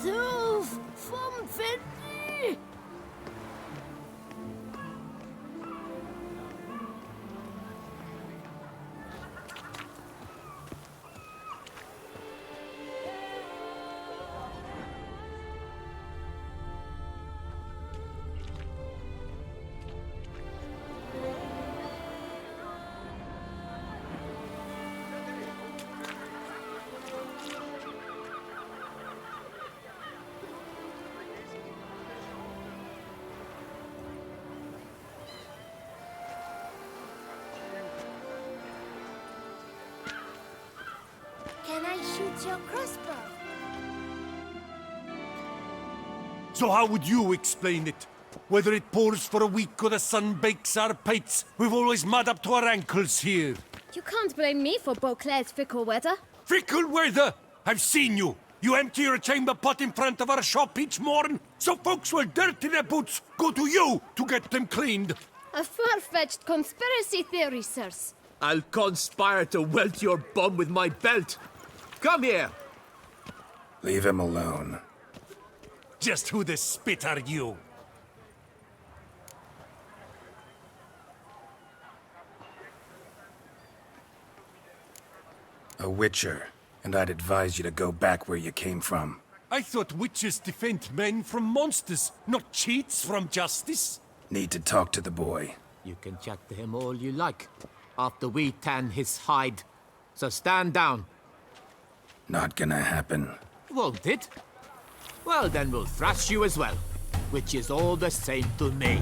Toof from Fendi. Can I shoot your crossbow? So how would you explain it? Whether it pours for a week or the sun bakes our pates, we've always mud up to our ankles here. You can't blame me for Beauclair's fickle weather. Fickle weather! I've seen you! You empty your chamber pot in front of our shop each morn, so folks will dirty their boots go to you to get them cleaned. A far-fetched conspiracy theory, sirs. I'll conspire to welt your bum with my belt. Come here. Leave him alone. Just who the spit are you? A witcher, and I'd advise you to go back where you came from. I thought witches defend men from monsters, not cheats from justice. Need to talk to the boy. You can chat to him all you like, after we tan his hide. So stand down. Not gonna happen. Won't it? Well, then we'll thrash you as well, which is all the same to me.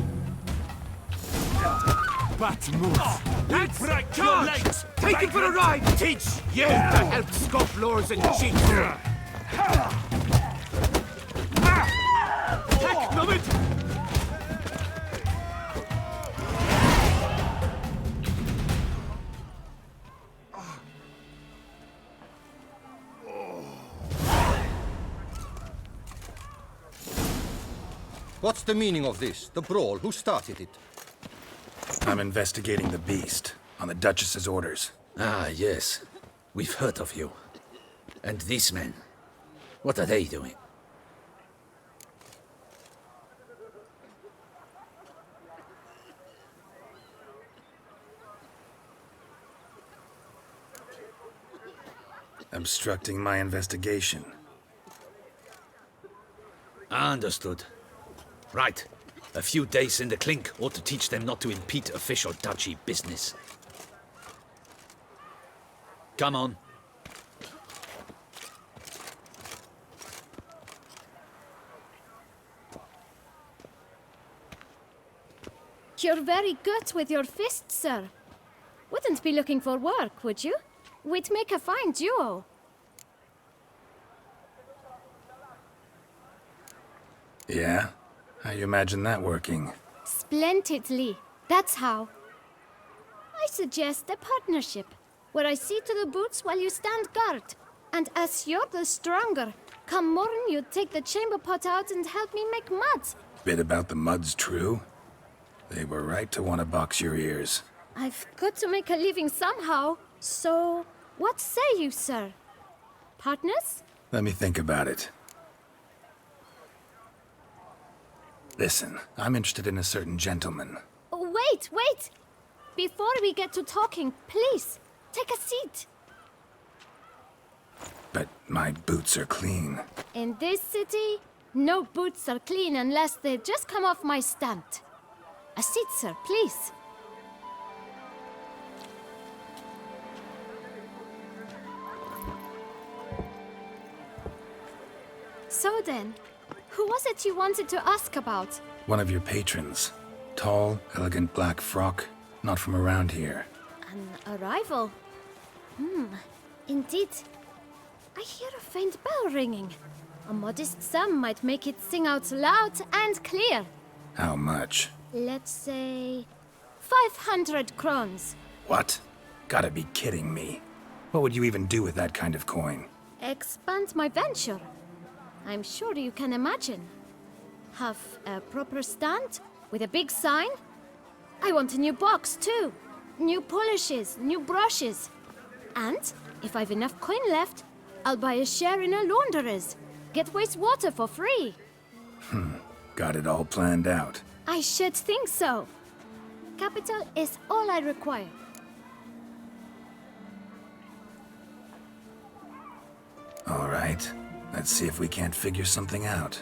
Bat move! That's break your charge! legs! Take it for a ride! Teach you to help scofflaws and cheats! Heck, numb it! What's the meaning of this? The brawl? Who started it? I'm investigating the beast, on the Duchess's orders. Ah, yes. We've heard of you. And these men, what are they doing? Obstructing my investigation. Understood. Right. A few days in the clink ought to teach them not to impede official duchy business. Come on. You're very good with your fists, sir. Wouldn't be looking for work, would you? We'd make a fine duo. Yeah? How you imagine that working? Splendidly. That's how. I suggest a partnership, where I see to the boots while you stand guard. And as you're the stronger, come morn you take the chamber pot out and help me make mud. Bit about the mud's true? They were right to want to box your ears. I've got to make a living somehow, so what say you, sir? Partners? Let me think about it. Listen, I'm interested in a certain gentleman. Oh, wait! Before we get to talking, please, take a seat. But my boots are clean. In this city, no boots are clean unless they just come off my stand. A seat, sir, please. So then, who was it you wanted to ask about? One of your patrons. Tall, elegant black frock. Not from around here. An arrival? Indeed. I hear a faint bell ringing. A modest sum might make it sing out loud and clear. How much? Let's say 500 crowns. What? Gotta be kidding me. What would you even do with that kind of coin? Expand my venture. I'm sure you can imagine. Have a proper stand with a big sign. I want a new box too. New polishes, new brushes. And if I've enough coin left, I'll buy a share in a launderer's. get wastewater for free. Got it all planned out. I should think so. Capital is all I require. All right. Let's see if we can't figure something out.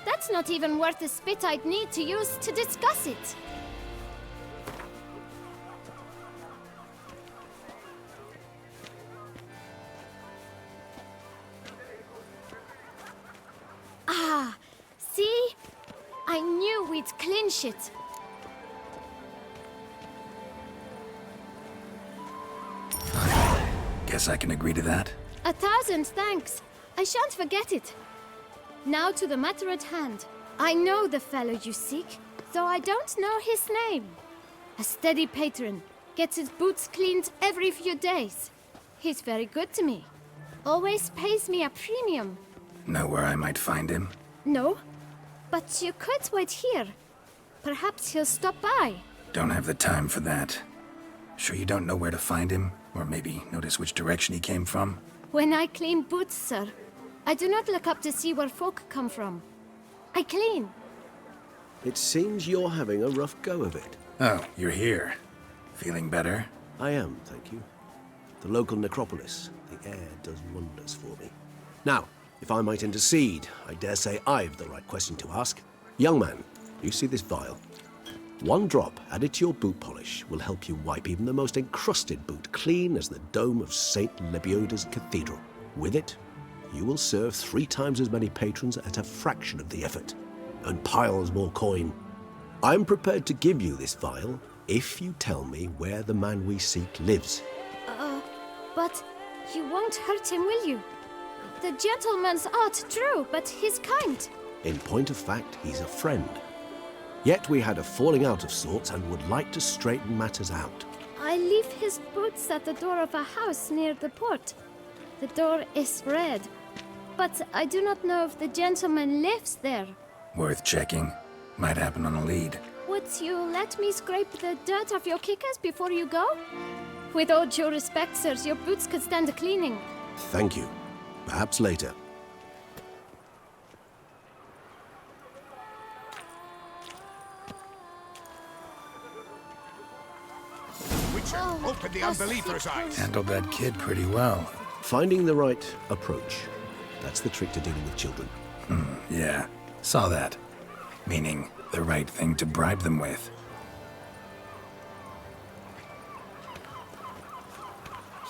That's not even worth the spit I'd need to use to discuss it. Ah, see? I knew we'd clinch it. Guess I can agree to that. 1,000 thanks. I shan't forget it. Now to the matter at hand. I know the fellow you seek, though I don't know his name. A steady patron, gets his boots cleaned every few days. He's very good to me. Always pays me a premium. Know where I might find him? No, but you could wait here. Perhaps he'll stop by. Don't have the time for that. Sure you don't know where to find him? Or maybe notice which direction he came from? When I clean boots, sir, I do not look up to see where folk come from. I clean. It seems you're having a rough go of it. Oh, you're here. Feeling better? I am, thank you. The local necropolis. The air does wonders for me. Now, if I might intercede, I dare say I've the right question to ask. Young man, you see this vial? One drop added to your boot polish will help you wipe even the most encrusted boot clean as the dome of St. Lebioda's Cathedral. With it, you will serve 3 times as many patrons at a fraction of the effort, and piles more coin. I'm prepared to give you this vial if you tell me where the man we seek lives. But you won't hurt him, will you? The gentleman's art true, but he's kind. In point of fact, he's a friend. Yet we had a falling out of sorts and would like to straighten matters out. I leave his boots at the door of a house near the port. The door is red, but I do not know if the gentleman lives there. Worth checking. Might happen on a lead. Would you let me scrape the dirt off your kickers before you go? With all due respect, sirs, your boots could stand a cleaning. Thank you. Perhaps later. Witcher, open the unbeliever's eyes. Handled that kid pretty well. Finding the right approach. That's the trick to dealing with children. Yeah, saw that. Meaning, the right thing to bribe them with.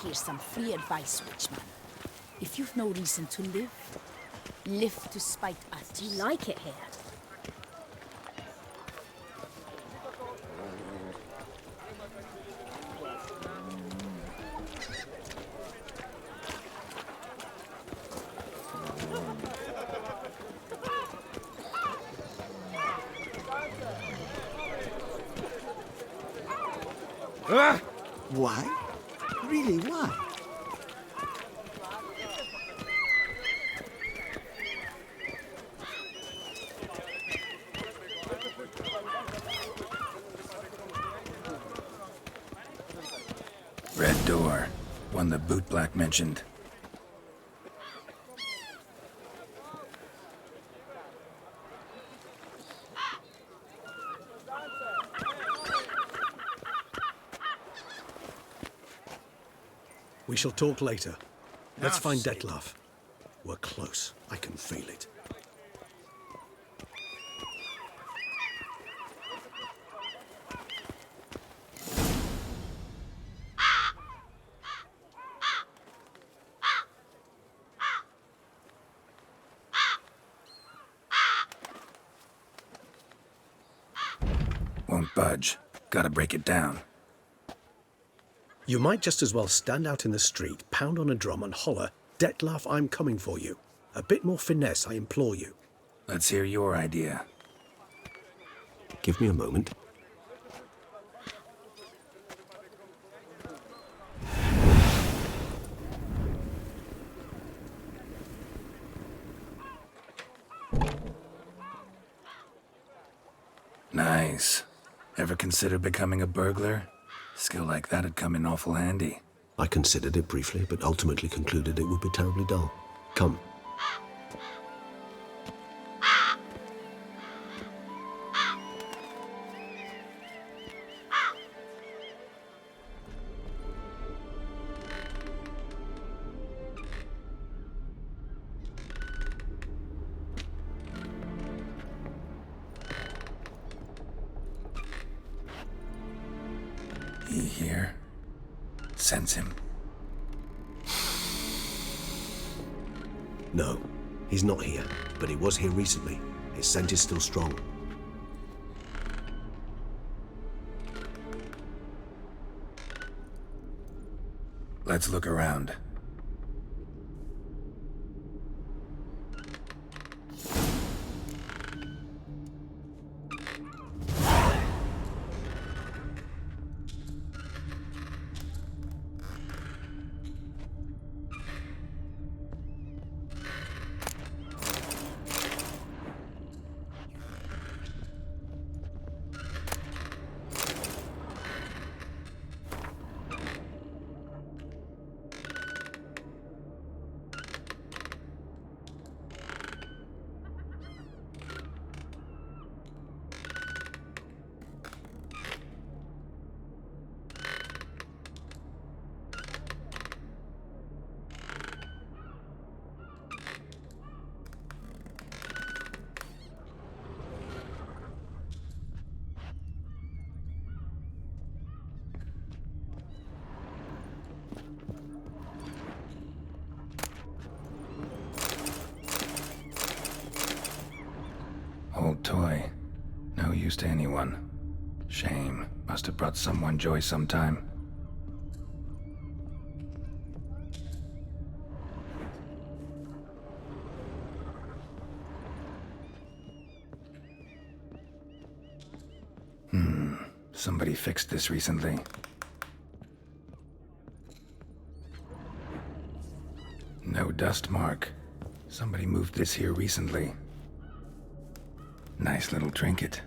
Here's some free advice, Witchman. If you've no reason to live, live to spite others. Do you like it here? Why? Really, why? Red door. One the bootblack mentioned. We shall talk later. Let's find Detlef. We're close. I can feel it. won't budge. Gotta break it down. You might just as well stand out in the street, pound on a drum and holler, "Detlef, I'm coming for you." A bit more finesse, I implore you. Let's hear your idea. Give me a moment. Nice. Ever consider becoming a burglar? Skill like that'd come in awful handy. I considered it briefly, but ultimately concluded it would be terribly dull. Come. He here? Sense him. No, he's not here, but he was here recently. His scent is still strong. Let's look around. Old toy. No use to anyone. Shame. Must have brought someone joy sometime. Somebody fixed this recently. No dust mark. Somebody moved this here recently. Nice little trinket.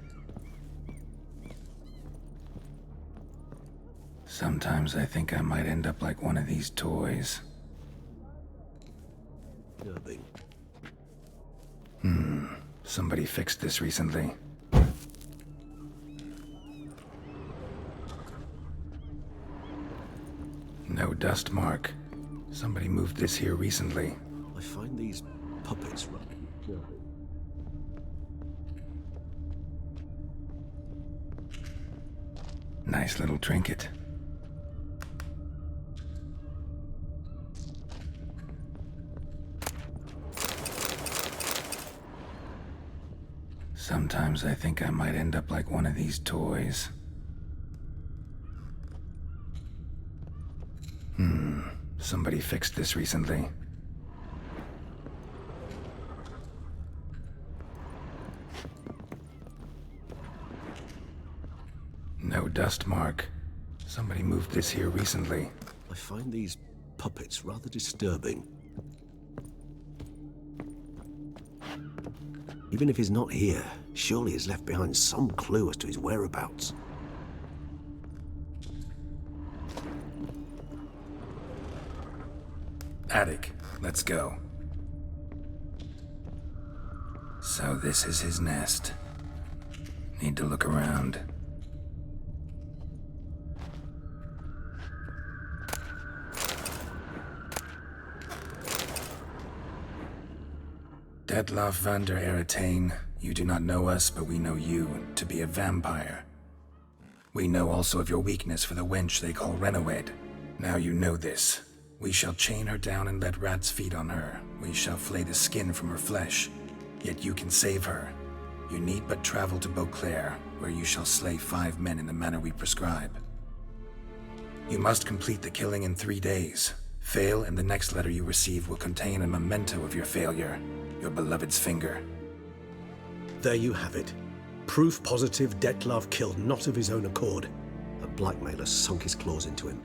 Sometimes I think I might end up like one of these toys. Nothing. Somebody fixed this recently. No dust mark. Somebody moved this here recently. I find these puppets rather disturbing. Nice little trinket. Sometimes I think I might end up like one of these toys. Somebody fixed this recently. No dust mark. Somebody moved this here recently. I find these puppets rather disturbing. Even if he's not here, surely he's left behind some clue as to his whereabouts. Attic, let's go. So this is his nest. Need to look around. Detlef van der Eretain, you do not know us, but we know you to be a vampire. We know also of your weakness for the wench they call Renowed. Now you know this. We shall chain her down and let rats feed on her. We shall flay the skin from her flesh. Yet you can save her. You need but travel to Beauclair, where you shall slay 5 men in the manner we prescribe. You must complete the killing in 3 days. Fail, and the next letter you receive will contain a memento of your failure, your beloved's finger. There you have it. Proof positive Dettlaff killed not of his own accord. A blackmailer sunk his claws into him.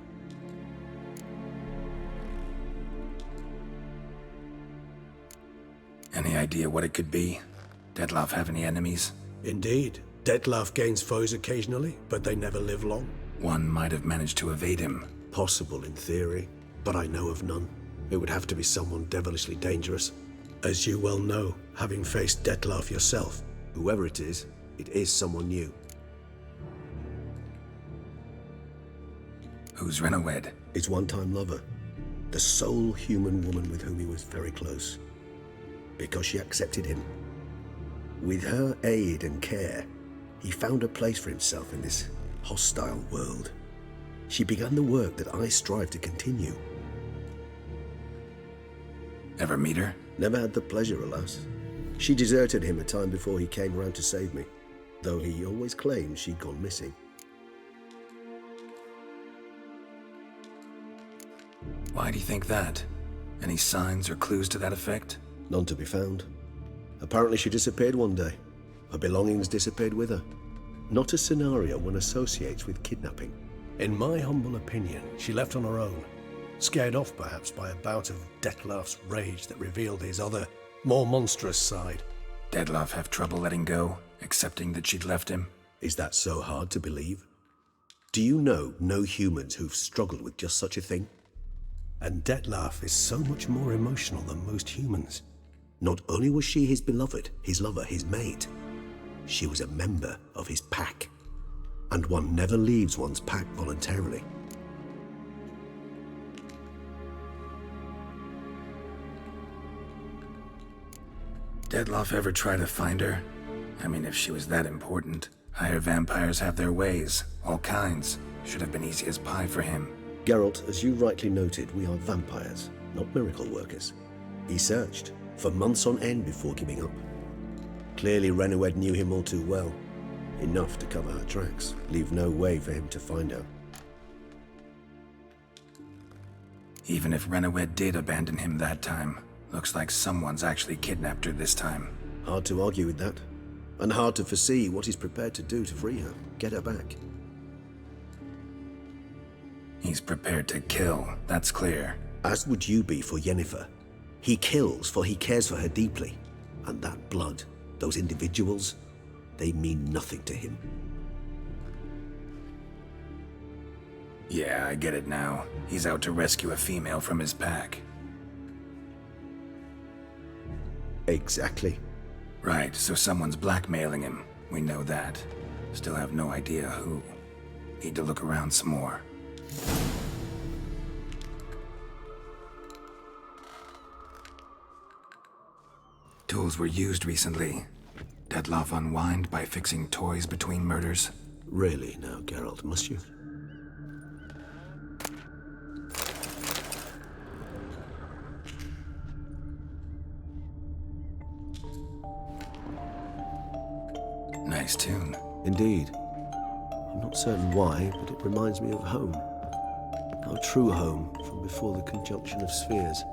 Any idea what it could be? Dettlaff have any enemies? Indeed. Dettlaff gains foes occasionally, but they never live long. One might have managed to evade him. Possible in theory, but I know of none. It would have to be someone devilishly dangerous. As you well know, having faced Dettlaff yourself, whoever it is someone new. Who's Renowed? His one-time lover. The sole human woman with whom he was very close. Because she accepted him. With her aid and care, he found a place for himself in this hostile world. She began the work that I strive to continue. Ever meet her? Never had the pleasure, alas. She deserted him a time before he came around to save me, though he always claimed she'd gone missing. Why do you think that? Any signs or clues to that effect? None to be found. Apparently she disappeared one day. Her belongings disappeared with her. Not a scenario one associates with kidnapping. In my humble opinion, she left on her own. Scared off perhaps by a bout of Dettlaff's rage that revealed his other, more monstrous side. Dettlaff have trouble letting go, accepting that she'd left him? Is that so hard to believe? Do you know no humans who've struggled with just such a thing? And Dettlaff is so much more emotional than most humans. Not only was she his beloved, his lover, his mate, she was a member of his pack. And one never leaves one's pack voluntarily. Dettlaff ever try to find her? I mean, if she was that important. Higher vampires have their ways, all kinds. Should have been easy as pie for him. Geralt, as you rightly noted, we are vampires, not miracle workers. He searched for months on end before giving up. Clearly Renowed knew him all too well. Enough to cover her tracks, leave no way for him to find her. Even if Renowed did abandon him that time, looks like someone's actually kidnapped her this time. Hard to argue with that. And hard to foresee what he's prepared to do to free her, get her back. He's prepared to kill, that's clear. As would you be for Yennefer. He kills for he cares for her deeply. And that blood, those individuals, they mean nothing to him. Yeah, I get it now. He's out to rescue a female from his pack. Exactly. Right, so someone's blackmailing him. We know that. Still have no idea who. Need to look around some more. Tools were used recently. Dettlaff unwind by fixing toys between murders. Really now, Geralt, must you? Nice tune. Indeed. I'm not certain why, but it reminds me of home. Our true home from before the conjunction of spheres.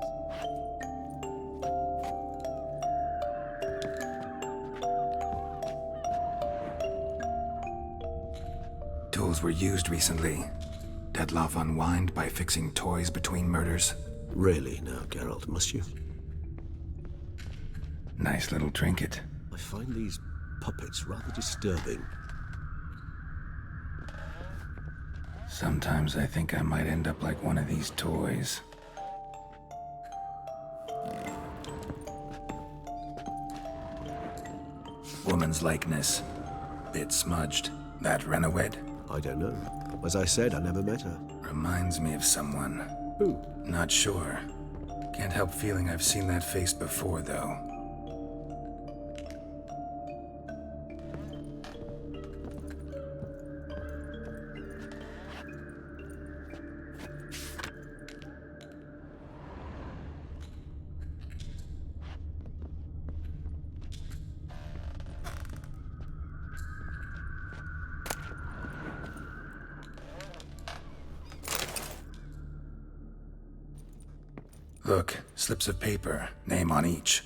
Tools were used recently. Dettlaff unwind by fixing toys between murders. Really now, Geralt, must you? Nice little trinket. I find these puppets rather disturbing. Sometimes I think I might end up like one of these toys. Woman's likeness. Bit smudged. That Renowed? I don't know. As I said, I never met her. Reminds me of someone. Who? Not sure. Can't help feeling I've seen that face before, though. Look, slips of paper, name on each.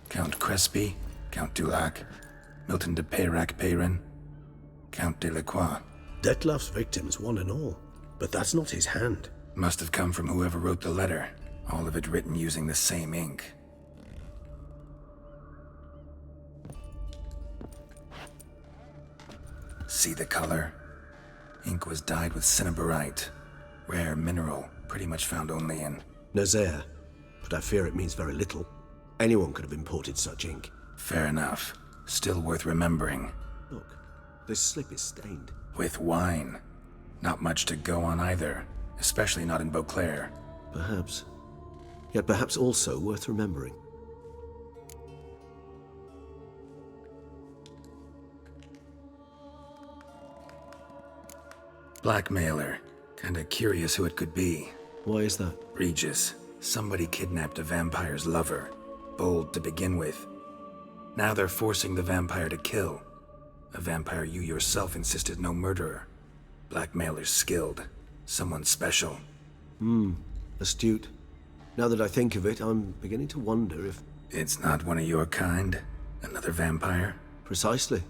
Count Crespi, Count Dulac, Milton de Peyrac-Peyrin, Count Delacroix. Detlef's victims, one and all. But that's not his hand. Must have come from whoever wrote the letter. All of it written using the same ink. See the color? Ink was dyed with cinnabarite. Rare mineral, pretty much found only in... Nazaire. But I fear it means very little. Anyone could have imported such ink. Fair enough. Still worth remembering. Look, this slip is stained. With wine. Not much to go on either. Especially not in Beauclair. Perhaps. Yet perhaps also worth remembering. Blackmailer. Kinda curious who it could be. Why is that? Regis. Somebody kidnapped a vampire's lover. Bold to begin with. Now they're forcing the vampire to kill. A vampire you yourself insisted no murderer. Blackmailer's skilled. Someone special. Astute. Now that I think of it, I'm beginning to wonder if... It's not one of your kind? Another vampire? Precisely.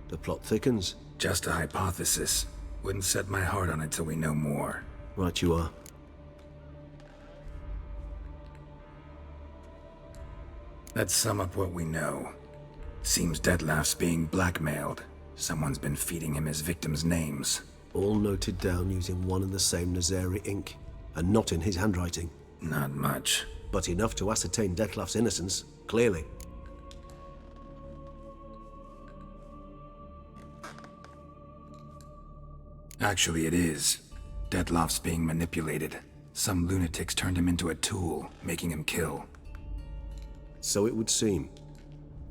The plot thickens. Just a hypothesis. Wouldn't set my heart on it till we know more. Right you are. Let's sum up what we know. Seems Detlef's being blackmailed. Someone's been feeding him his victims' names. All noted down using one and the same Nazari ink, and not in his handwriting. Not much. But enough to ascertain Detlef's innocence, clearly. Actually, it is. Detlef's being manipulated. Some lunatics turned him into a tool, making him kill. So it would seem.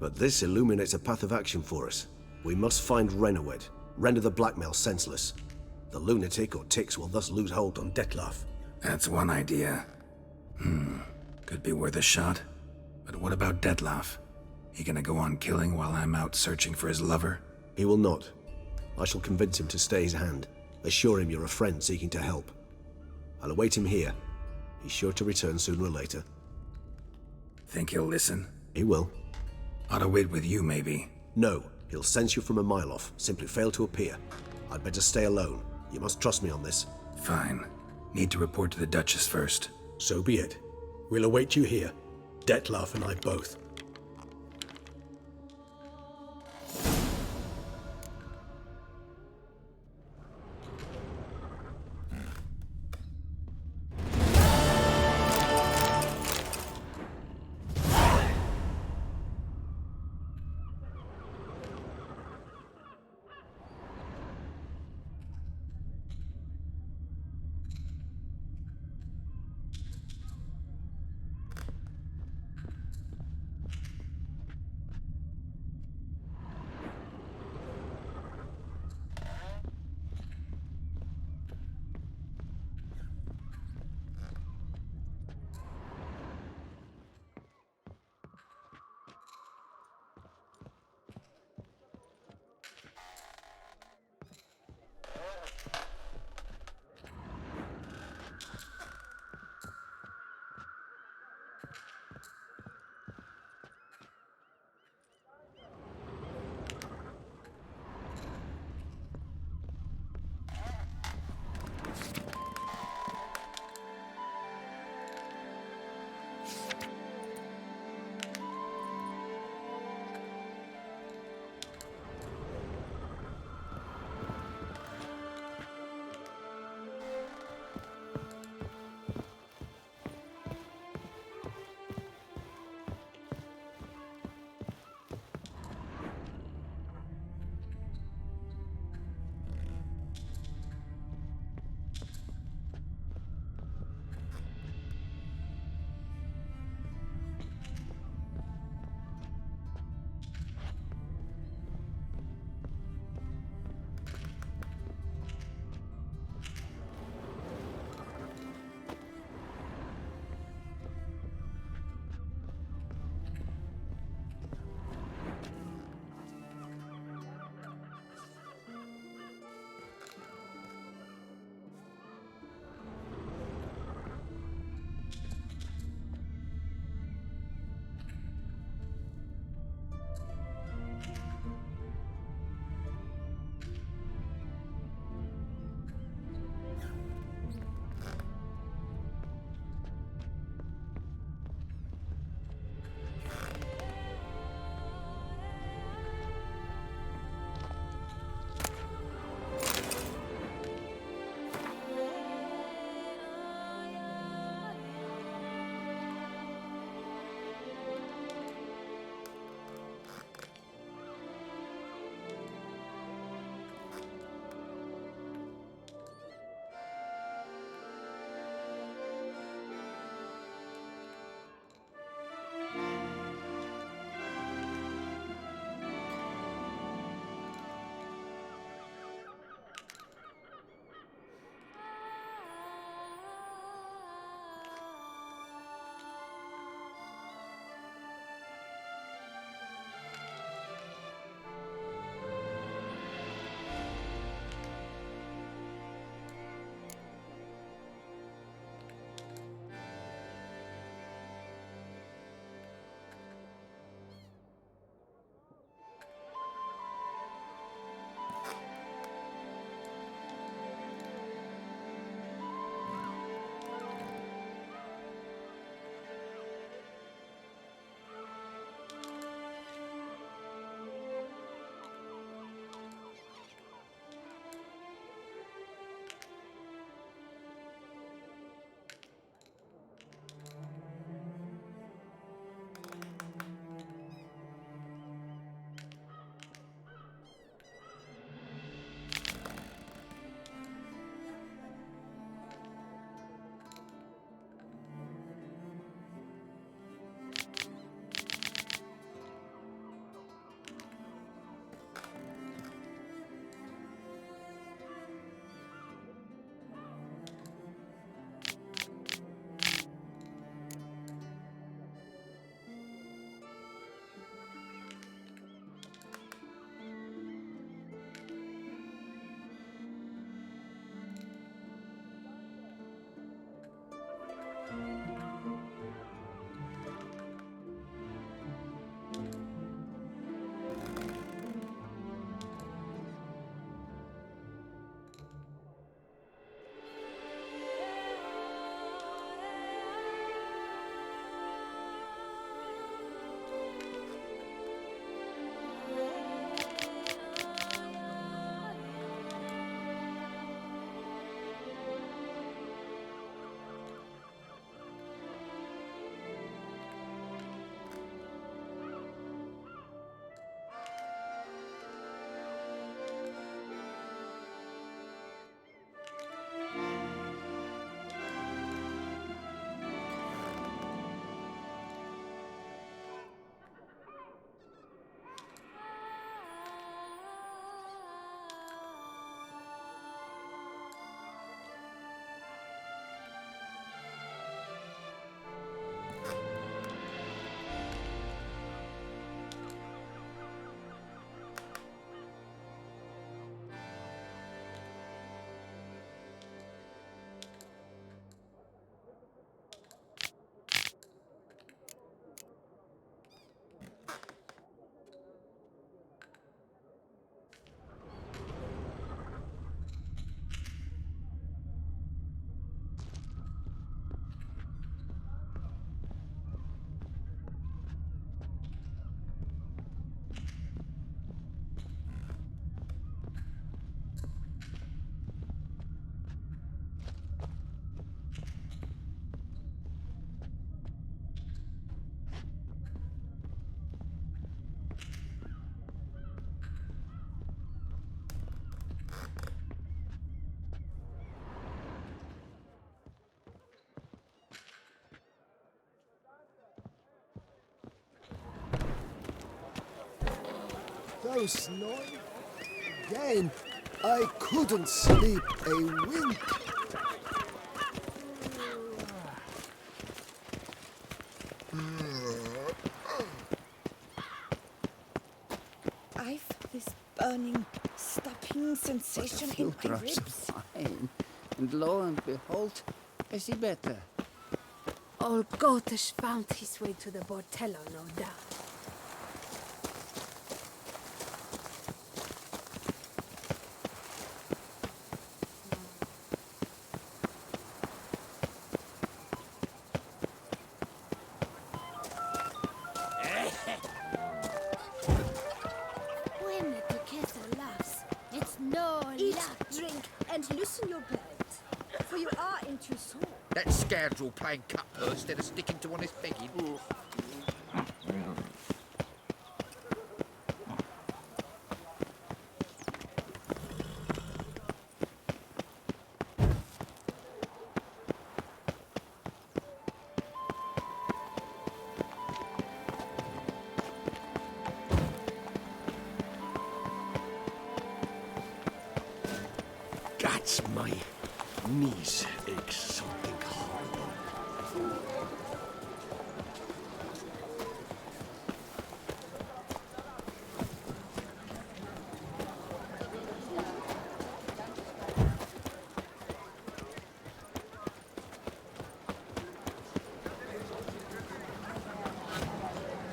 But this illuminates a path of action for us. We must find Renowed, render the blackmail senseless. The lunatic or ticks will thus lose hold on Detlef. That's one idea. Could be worth a shot. But what about Detlef? He gonna go on killing while I'm out searching for his lover? He will not. I shall convince him to stay his hand. Assure him you're a friend seeking to help. I'll await him here. He's sure to return sooner or later. Think he'll listen? He will. Ought to wait with you, maybe. No, he'll sense you from a mile off. Simply fail to appear. I'd better stay alone. You must trust me on this. Fine. Need to report to the Duchess first. So be it. We'll await you here. Detlef and I both. house, Noy. Again, I couldn't sleep a wink. I've this burning, stopping sensation in my ribs. Fine. And lo and behold, I see better. Old Gotish found his way to the Bordello, no doubt. When the Duchessa laughs, it's no Eat, laugh. drink, and loosen your belt, for you are in too sore. That scoundrel playing cutler instead of sticking to honest begging. That's my knees ache something horrible.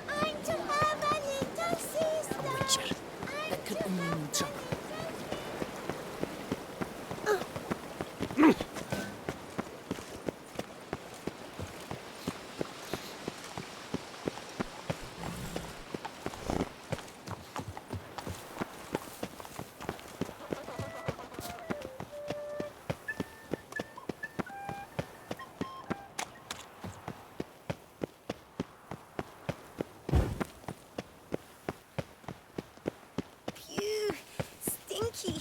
I'm to have a little sister. Witcher, that could only mean trouble. Phew, stinky.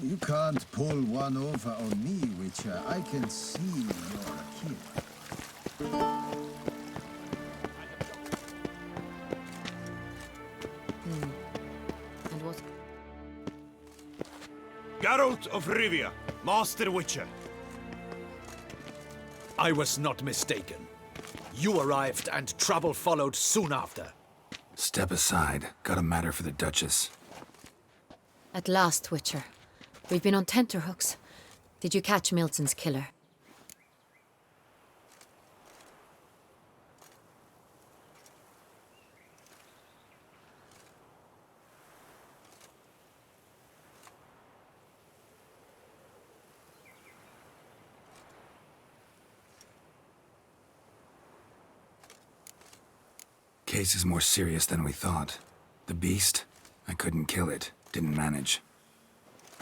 You can't pull one over on me, Witcher. I can see you're a kid. And what? Geralt of Rivia, Master Witcher. I was not mistaken. You arrived and trouble followed soon after. Step aside. Got a matter for the Duchess. At last, Witcher. We've been on tenterhooks. Did you catch Milton's killer? Case is more serious than we thought. The beast? I couldn't kill it. Didn't manage.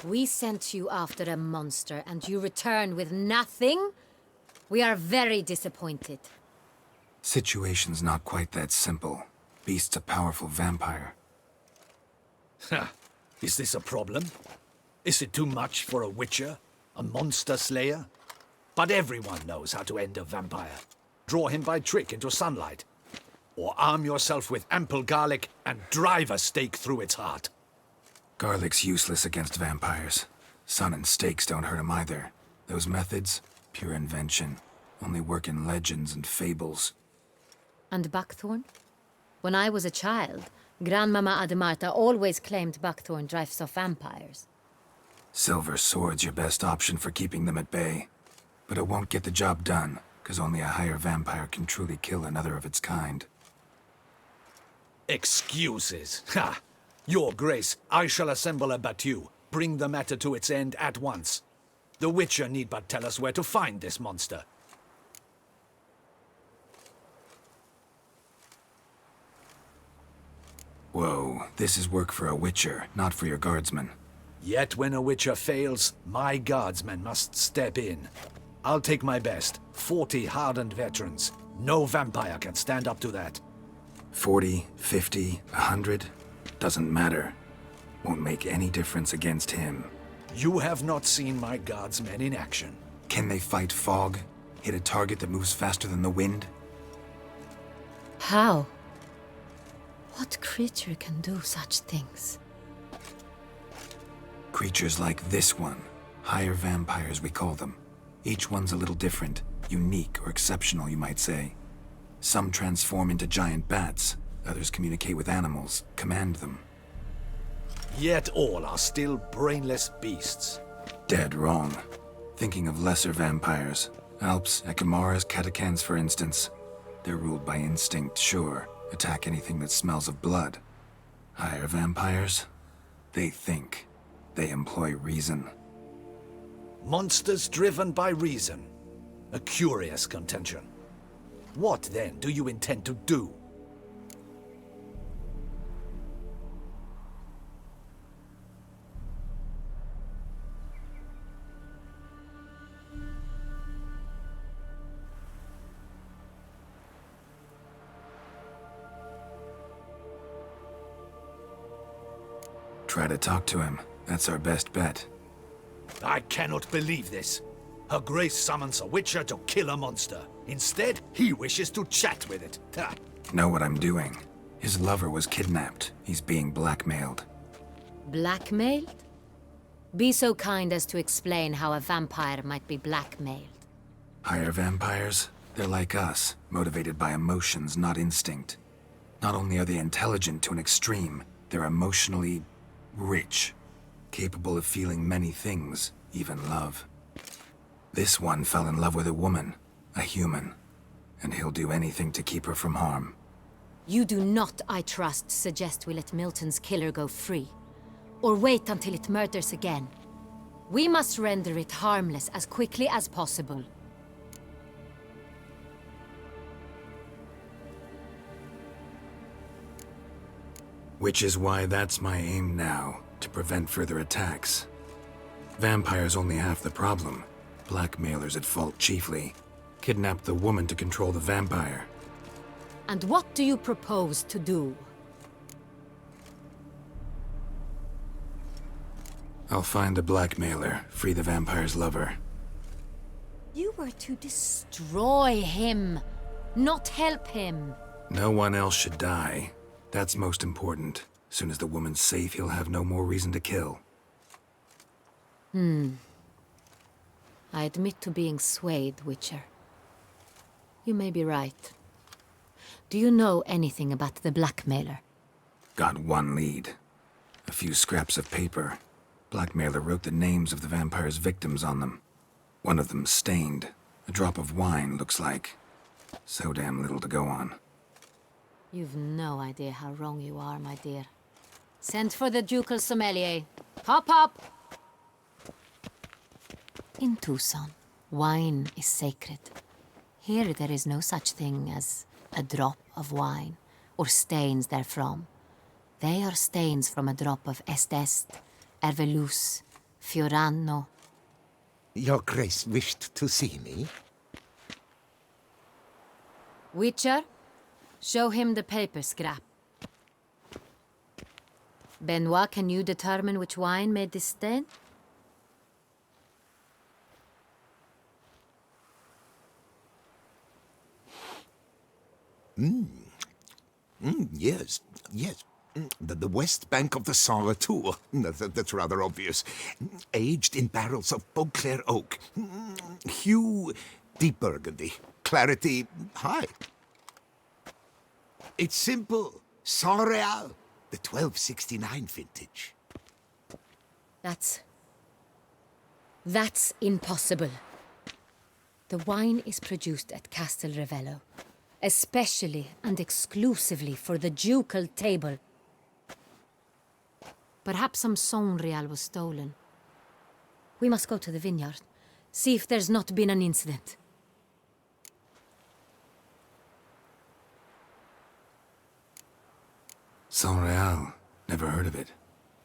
We sent you after a monster, and you return with nothing? We are very disappointed. Situation's not quite that simple. Beast's a powerful vampire. Ha! Is this a problem? Is it too much for a witcher? A monster slayer? But everyone knows how to end a vampire. Draw him by trick into sunlight. Or arm yourself with ample garlic and drive a stake through its heart. Garlic's useless against vampires. Sun and stakes don't hurt him either. Those methods, pure invention. Only work in legends and fables. And buckthorn? When I was a child, Grandmama Ademarta always claimed buckthorn drives off vampires. Silver sword's your best option for keeping them at bay. But it won't get the job done, because only a higher vampire can truly kill another of its kind. Excuses. Ha! Your Grace, I shall assemble a battue. Bring the matter to its end at once. The Witcher need but tell us where to find this monster. Whoa, this is work for a witcher, not for your guardsmen. Yet when a witcher fails, my guardsmen must step in. I'll take my best. 40 hardened veterans. No vampire can stand up to that. 40, 50, 100? Doesn't matter. Won't make any difference against him. You have not seen my guardsmen in action. Can they fight fog? Hit a target that moves faster than the wind? How? What creature can do such things? Creatures like this one. Higher vampires, we call them. Each one's a little different. Unique or exceptional, you might say. Some transform into giant bats. Others communicate with animals, command them. Yet all are still brainless beasts. Dead wrong. Thinking of lesser vampires. Alps, Ekamaras, Catacans, for instance. They're ruled by instinct, sure. Attack anything that smells of blood. Higher vampires? They think. They employ reason. Monsters driven by reason. A curious contention. What, then, do you intend to do? Try to talk to him. That's our best bet. I cannot believe this. Her Grace summons a witcher to kill a monster. Instead, he wishes to chat with it. Ha. Know what I'm doing. His lover was kidnapped. He's being blackmailed. Blackmailed? Be so kind as to explain how a vampire might be blackmailed. Higher vampires? They're like us, motivated by emotions, not instinct. Not only are they intelligent to an extreme, they're emotionally rich. Capable of feeling many things, even love. This one fell in love with a woman, a human, and he'll do anything to keep her from harm. You do not, I trust, suggest we let Milton's killer go free, or wait until it murders again. We must render it harmless as quickly as possible. Which is why that's my aim now, to prevent further attacks. Vampires only half the problem. Blackmailers at fault chiefly. Kidnapped the woman to control the vampire. And what do you propose to do? I'll find the blackmailer, free the vampire's lover. You were to destroy him, not help him. No one else should die. That's most important. Soon as the woman's safe, he'll have no more reason to kill. I admit to being swayed, Witcher. You may be right. Do you know anything about the blackmailer? Got one lead. A few scraps of paper. Blackmailer wrote the names of the vampire's victims on them. One of them stained. A drop of wine, looks like. So damn little to go on. You've no idea how wrong you are, my dear. Send for the ducal sommelier. Hop, hop! In Tucson, wine is sacred. Here there is no such thing as a drop of wine, or stains therefrom. They are stains from a drop of Est, Ervelus, Fiorano. Your Grace wished to see me? Witcher, show him the paper scrap. Benoit, can you determine which wine made this stain? Yes. The west bank of the Sarre Tour. That's rather obvious. Aged in barrels of Beauclair oak. Hue, deep burgundy. Clarity, high. It's simple. Saint-Réal, the 1269 vintage. That's impossible. The wine is produced at Castel Ravello, especially and exclusively for the ducal table. Perhaps some Saint-Réal was stolen. We must go to the vineyard, see if there's not been an incident. Saint-Réal. Never heard of it.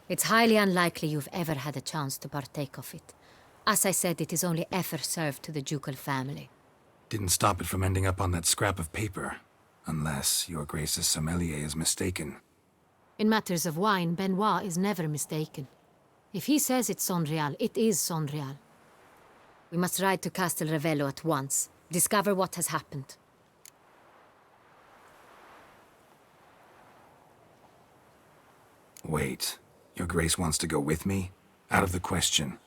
It's highly unlikely you've ever had a chance to partake of it. As I said, it is only ever served to the ducal family. Didn't stop it from ending up on that scrap of paper. Unless your Grace's sommelier is mistaken. In matters of wine, Benoit is never mistaken. If he says it's Saint-Réal, it is Saint-Réal. We must ride to Castel Revello at once. Discover what has happened. Wait. Your Grace wants to go with me? Out of the question.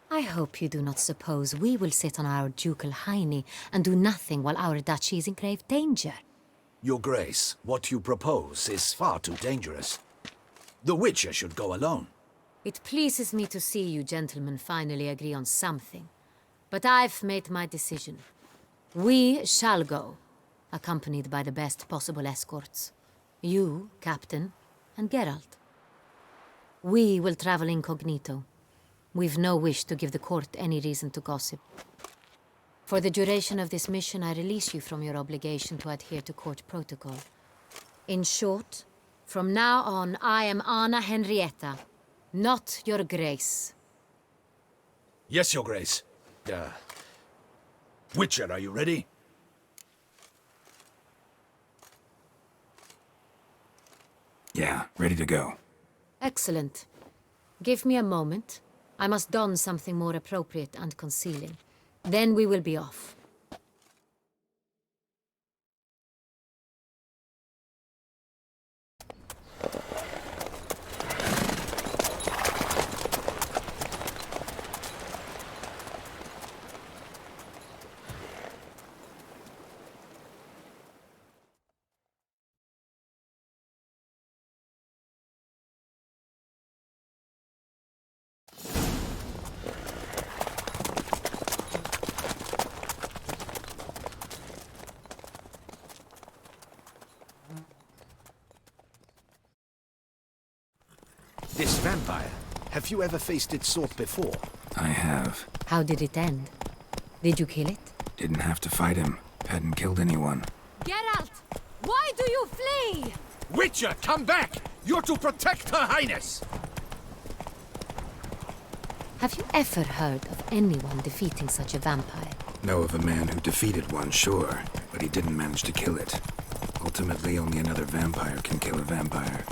I hope you do not suppose we will sit on our ducal hiney and do nothing while our duchy is in grave danger. Your Grace, what you propose is far too dangerous. The Witcher should go alone. It pleases me to see you gentlemen finally agree on something. But I've made my decision. We shall go, accompanied by the best possible escorts. You, Captain, and Geralt. We will travel incognito. We've no wish to give the court any reason to gossip. For the duration of this mission, I release you from your obligation to adhere to court protocol. In short, from now on, I am Anna Henrietta, not your Grace. Yes, Your Grace. Witcher, are you ready? Yeah, ready to go. Excellent. Give me a moment. I must don something more appropriate and concealing. Then we will be off. This vampire, have you ever faced its sort before? I have. How did it end? Did you kill it? Didn't have to fight him. Hadn't killed anyone. Geralt! Why do you flee? Witcher, come back! You're to protect Her Highness! Have you ever heard of anyone defeating such a vampire? Know of a man who defeated one, sure, but he didn't manage to kill it. Ultimately, only another vampire can kill a vampire.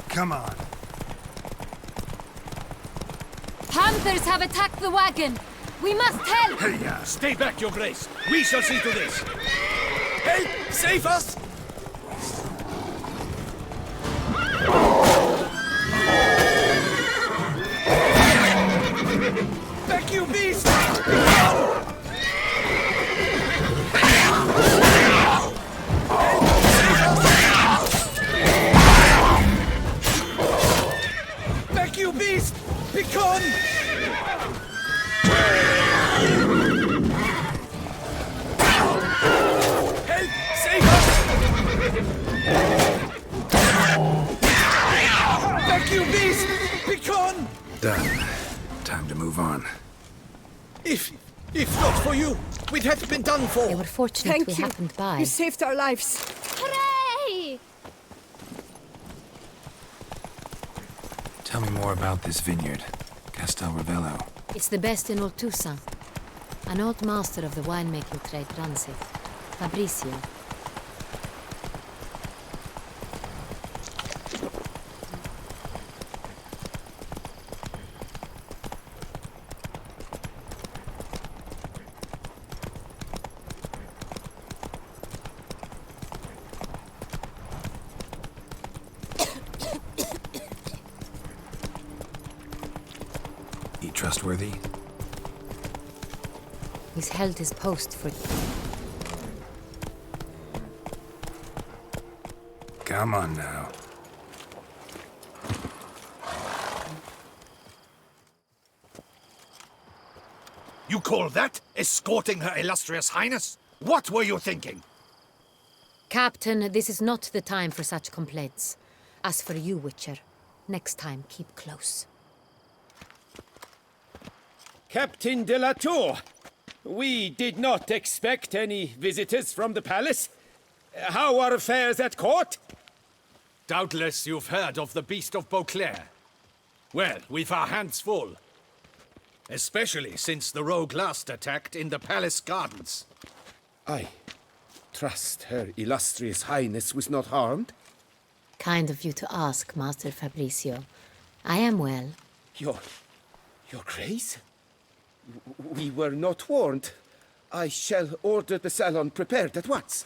Come on. Panthers have attacked the wagon! We must help! Stay back, Your Grace! We shall see to this! Help! Save us! Back, you beast! Back, you beast! Begone! Help! Save us! Back, you beast! Begone! Done. Time to move on. If not for you, we'd have been done for. They were fortunate we happened by. You saved our lives. Hooray! Tell me more about this vineyard. Castel Revello. It's the best in all Toussaint. An old master of the winemaking trade runs it. Fabricio. He trustworthy? He's held his post for... Come on now. You call that escorting Her Illustrious Highness? What were you thinking? Captain, this is not the time for such complaints. As for you, Witcher, next time keep close. Captain de la Tour, we did not expect any visitors from the palace. How are affairs at court? Doubtless you've heard of the Beast of Beauclair. Well, we've our hands full. Especially since the rogue last attacked in the palace gardens. I trust Her Illustrious Highness was not harmed? Kind of you to ask, Master Fabricio. I am well. Your Grace? We were not warned. I shall order the salon prepared at once.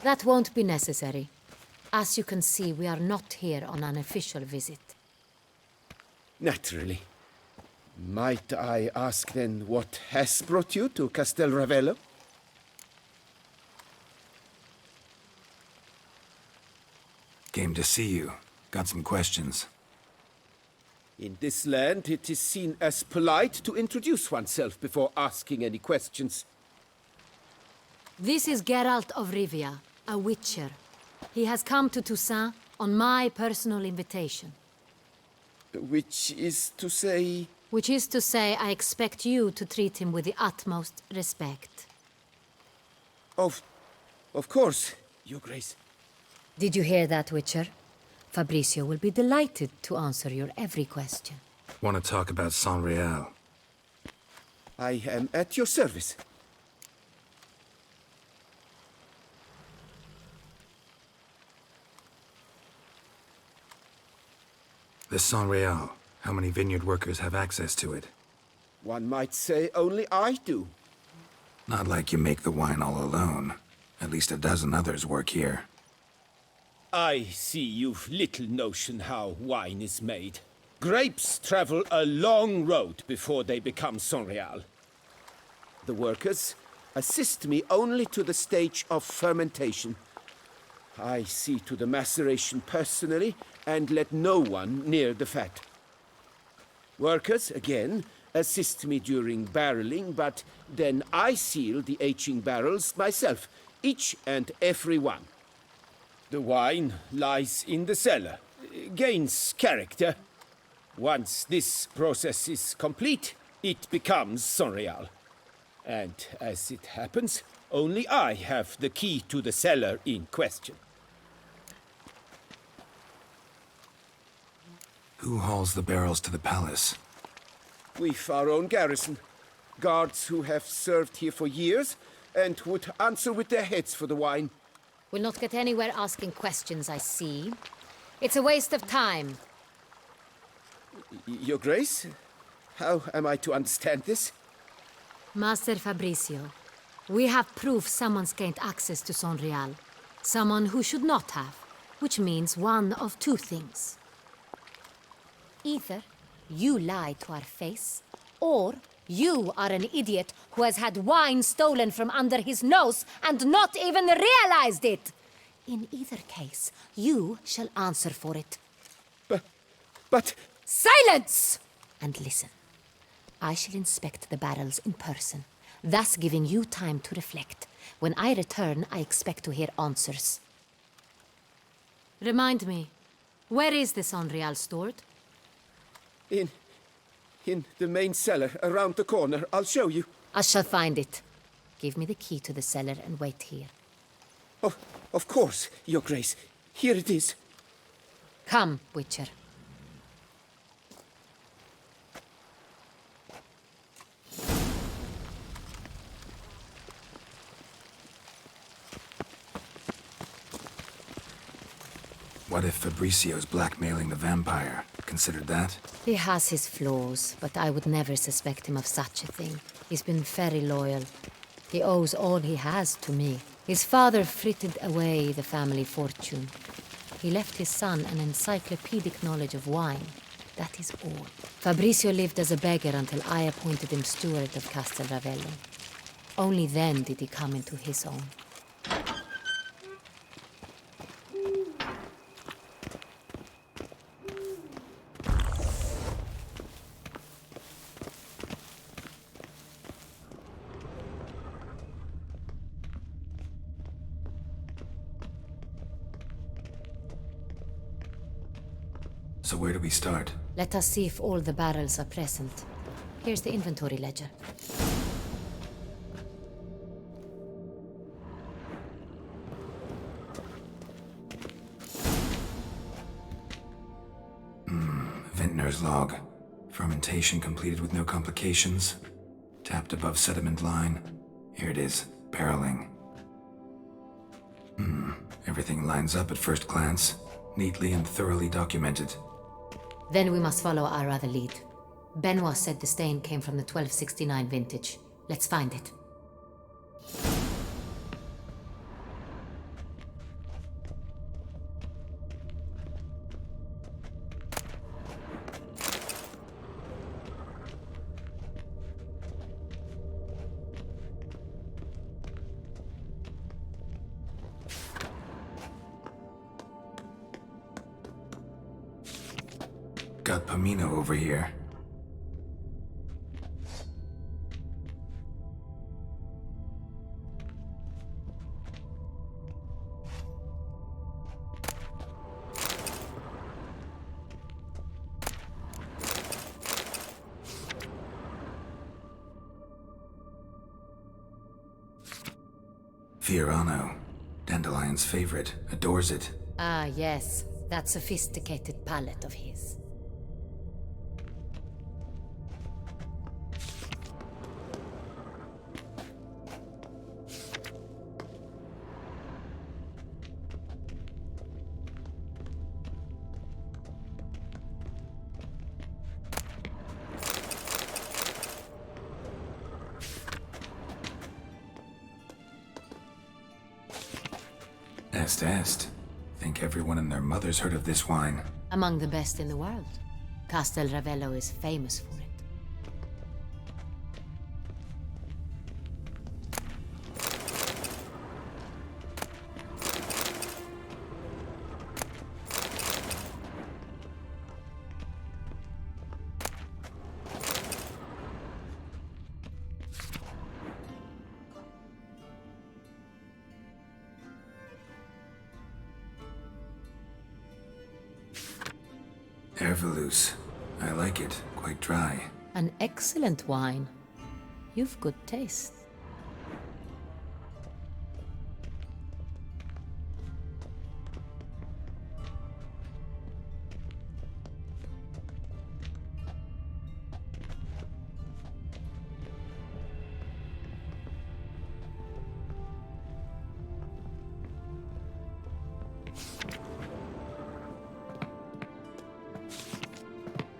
That won't be necessary. As you can see, we are not here on an official visit. Naturally. Might I ask then what has brought you to Castel Ravello? Came to see you. Got some questions. In this land, it is seen as polite to introduce oneself before asking any questions. This is Geralt of Rivia, a witcher. He has come to Toussaint on my personal invitation. Which is to say... Which is to say, I expect you to treat him with the utmost respect. Of course, Your Grace. Did you hear that, Witcher? Fabricio will be delighted to answer your every question. Want to talk about Saint Real? I am at your service. The Saint Real. How many vineyard workers have access to it? One might say only I do. Not like you make the wine all alone. At least a dozen others work here. I see you've little notion how wine is made. Grapes travel a long road before they become Saint Real. The workers assist me only to the stage of fermentation. I see to the maceration personally and let no one near the fat. Workers, again, assist me during barreling, but then I seal the aging barrels myself, each and every one. The wine lies in the cellar, gains character. Once this process is complete, it becomes Saint Real. And as it happens, only I have the key to the cellar in question. Who hauls the barrels to the palace? We've our own garrison. Guards who have served here for years and would answer with their heads for the wine. We'll not get anywhere asking questions, I see. It's a waste of time. Your Grace? How am I to understand this? Master Fabricio, we have proof someone's gained access to Saint Real. Someone who should not have, which means one of two things. Either you lie to our face, or you are an idiot who has had wine stolen from under his nose and not even realized it. In either case, you shall answer for it. But... Silence! And listen. I shall inspect the barrels in person, thus giving you time to reflect. When I return, I expect to hear answers. Remind me, where is the Saint Real stored? In the main cellar, around the corner. I'll show you. I shall find it. Give me the key to the cellar and wait here. Of course, Your Grace. Here it is. Come, Witcher. What if Fabricio's blackmailing the vampire? Considered that? He has his flaws, but I would never suspect him of such a thing. He's been very loyal. He owes all he has to me. His father frittered away the family fortune. He left his son an encyclopedic knowledge of wine. That is all. Fabricio lived as a beggar until I appointed him steward of Castel Ravello. Only then did he come into his own. So where do we start? Let us see if all the barrels are present. Here's the inventory ledger. Vintner's log. Fermentation completed with no complications. Tapped above sediment line. Here it is. Barreling. Everything lines up at first glance. Neatly and thoroughly documented. Then we must follow our other lead. Benoit said the stain came from the 1269 vintage. Let's find it. Got Pomino over here. Fiorano, Dandelion's favorite, adores it. Ah, yes. That sophisticated palate of his. Est. Think everyone and their mother's heard of this wine. Among the best in the world. Castel Ravello is famous for it. Herveloos. I like it. Quite dry. An excellent wine. You've good taste.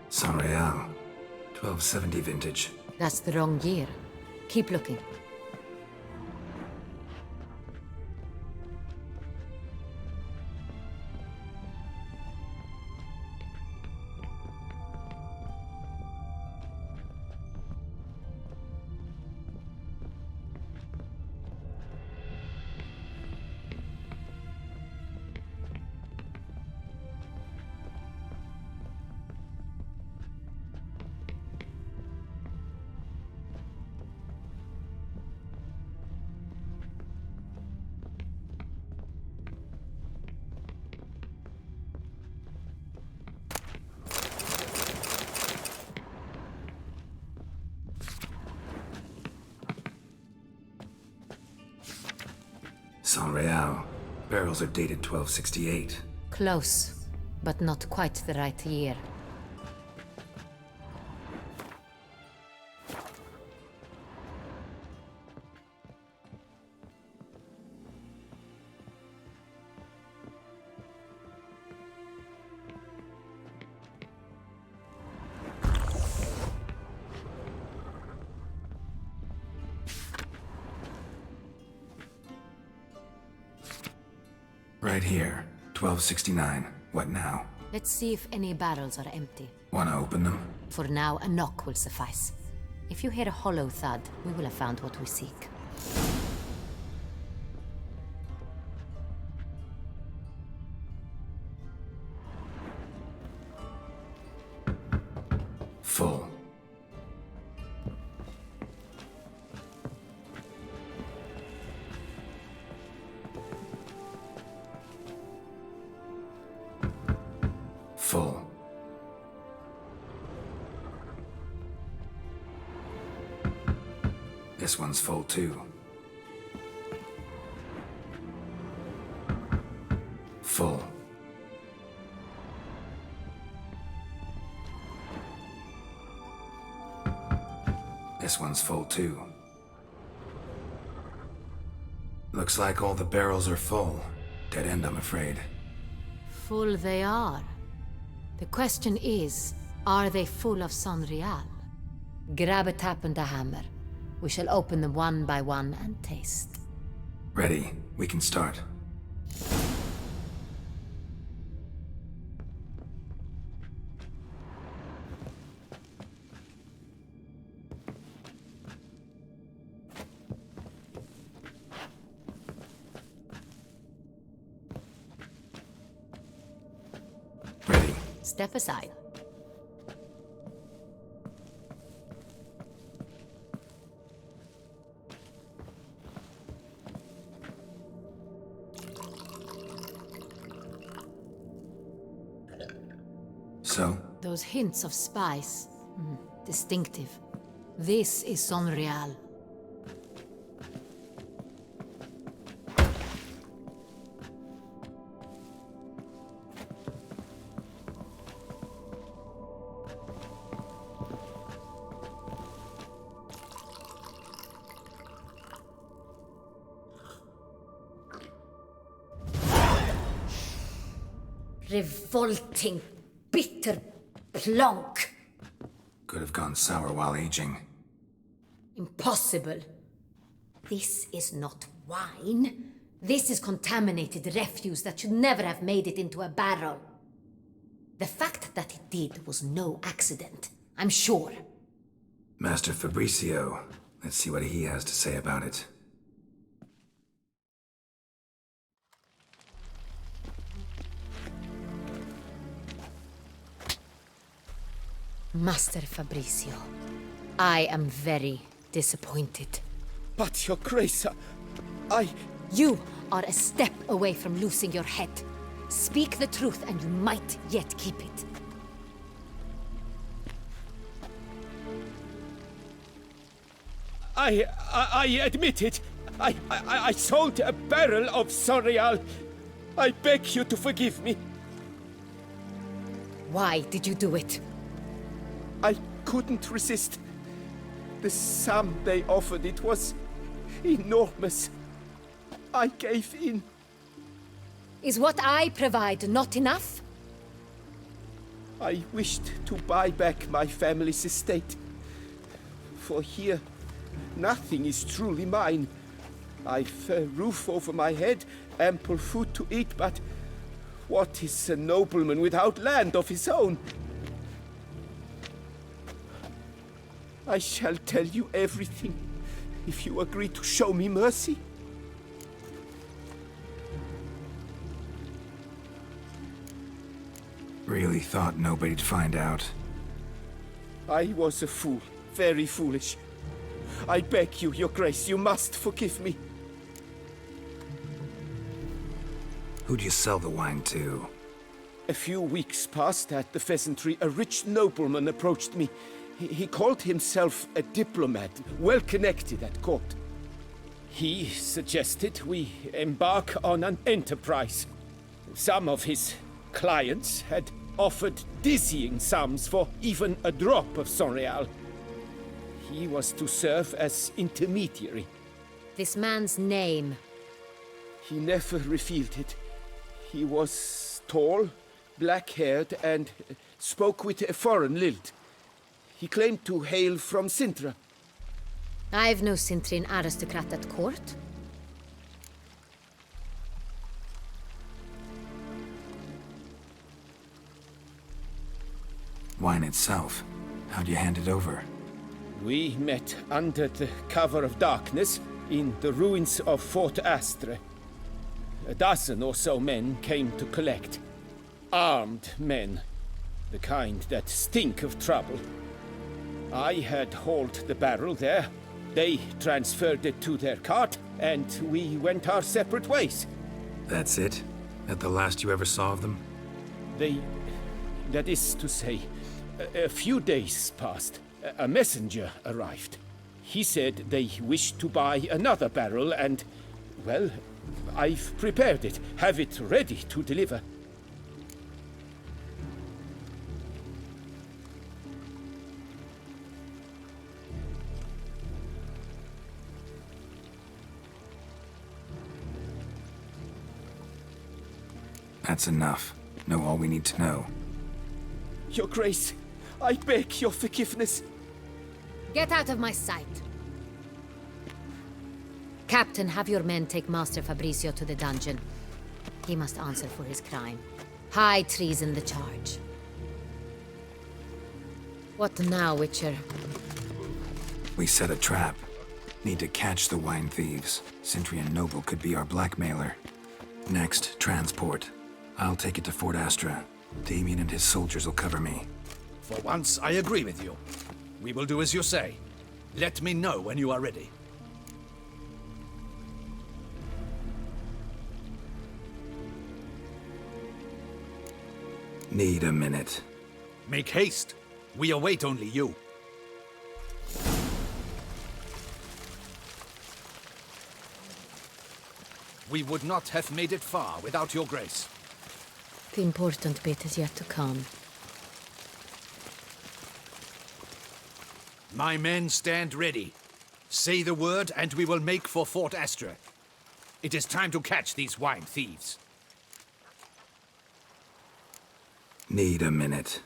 San Real. 1270 vintage. That's the wrong year. Keep looking. San Real. Barrels are dated 1268. Close, but not quite the right year. Right here. 1269. What now? Let's see if any barrels are empty. Wanna open them? For now, a knock will suffice. If you hear a hollow thud, we will have found what we seek. Full. Full. This one's full too. Full. This one's full too. Looks like all the barrels are full. Dead end, I'm afraid. Full they are. The question is, are they full of Sonreal? Grab a tap and a hammer. We shall open them one by one and taste. Ready. We can start. Step aside. So? Those hints of spice. Distinctive. This is Sonreal. Revolting, bitter plonk. Could have gone sour while aging. Impossible. This is not wine. This is contaminated refuse that should never have made it into a barrel. The fact that it did was no accident, I'm sure. Master Fabricio. Let's see what he has to say about it. Master Fabricio, I am very disappointed. But, Your Grace, I... You are a step away from losing your head. Speak the truth and you might yet keep it. I admit it. I sold a barrel of Sonreal. I beg you to forgive me. Why did you do it? I couldn't resist. The sum they offered, it was enormous. I gave in. Is what I provide not enough? I wished to buy back my family's estate. For here, nothing is truly mine. I've a roof over my head, ample food to eat, but what is a nobleman without land of his own? I shall tell you everything, if you agree to show me mercy. Really thought nobody'd find out. I was a fool, very foolish. I beg you, Your Grace, you must forgive me. Who'd you sell the wine to? A few weeks past at the pheasantry, a rich nobleman approached me. He called himself a diplomat, well connected at court. He suggested we embark on an enterprise. Some of his clients had offered dizzying sums for even a drop of Sonreal. He was to serve as intermediary. This man's name? He never revealed it. He was tall, black-haired, and spoke with a foreign lilt. He claimed to hail from Sintra. I've no Sintrin aristocrat at court. Wine itself. How'd you hand it over? We met under the cover of darkness in the ruins of Fort Astre. A dozen or so men came to collect. Armed men. The kind that stink of trouble. I had hauled the barrel there. They transferred it to their cart, and we went our separate ways. That's it? That the last you ever saw of them? That is to say, a few days passed. A messenger arrived. He said they wished to buy another barrel and, well, I've prepared it. Have it ready to deliver. That's enough. Know all we need to know. Your Grace, I beg your forgiveness. Get out of my sight. Captain, have your men take Master Fabrizio to the dungeon. He must answer for his crime. High treason the charge. What now, Witcher? We set a trap. Need to catch the wine thieves. Centurion Noble could be our blackmailer. Next, transport. I'll take it to Fort Astra. Damien and his soldiers will cover me. For once, I agree with you. We will do as you say. Let me know when you are ready. Need a minute. Make haste. We await only you. We would not have made it far without your grace. The important bit is yet to come. My men stand ready. Say the word and we will make for Fort Astra. It is time to catch these wine thieves. Need a minute.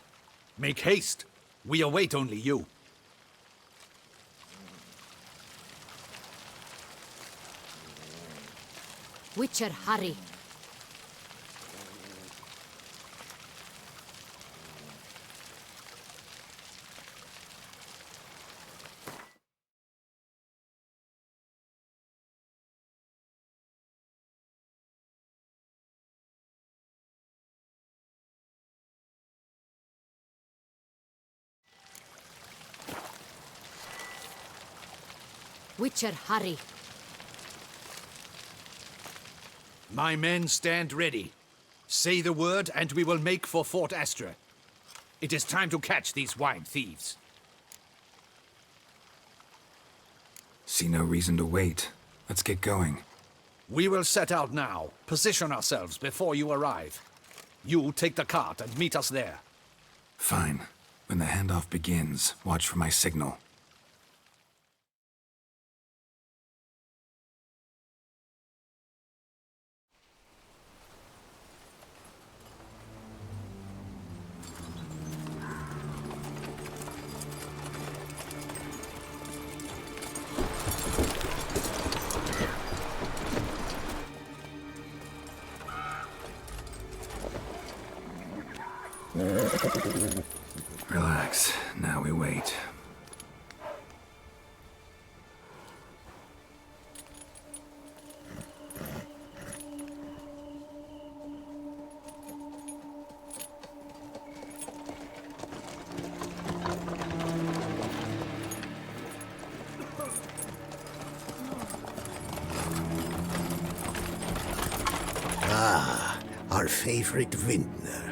Make haste. We await only you. Witcher, hurry. Witcher, hurry. My men stand ready. Say the word and we will make for Fort Astra. It is time to catch these wine thieves. See no reason to wait. Let's get going. We will set out now. Position ourselves before you arrive. You take the cart and meet us there. Fine. When the handoff begins, watch for my signal. Relax. Now we wait. Ah, our favorite vintner.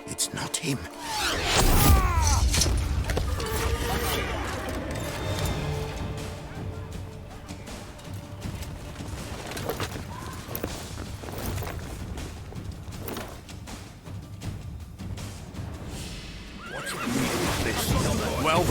It's not him. Well,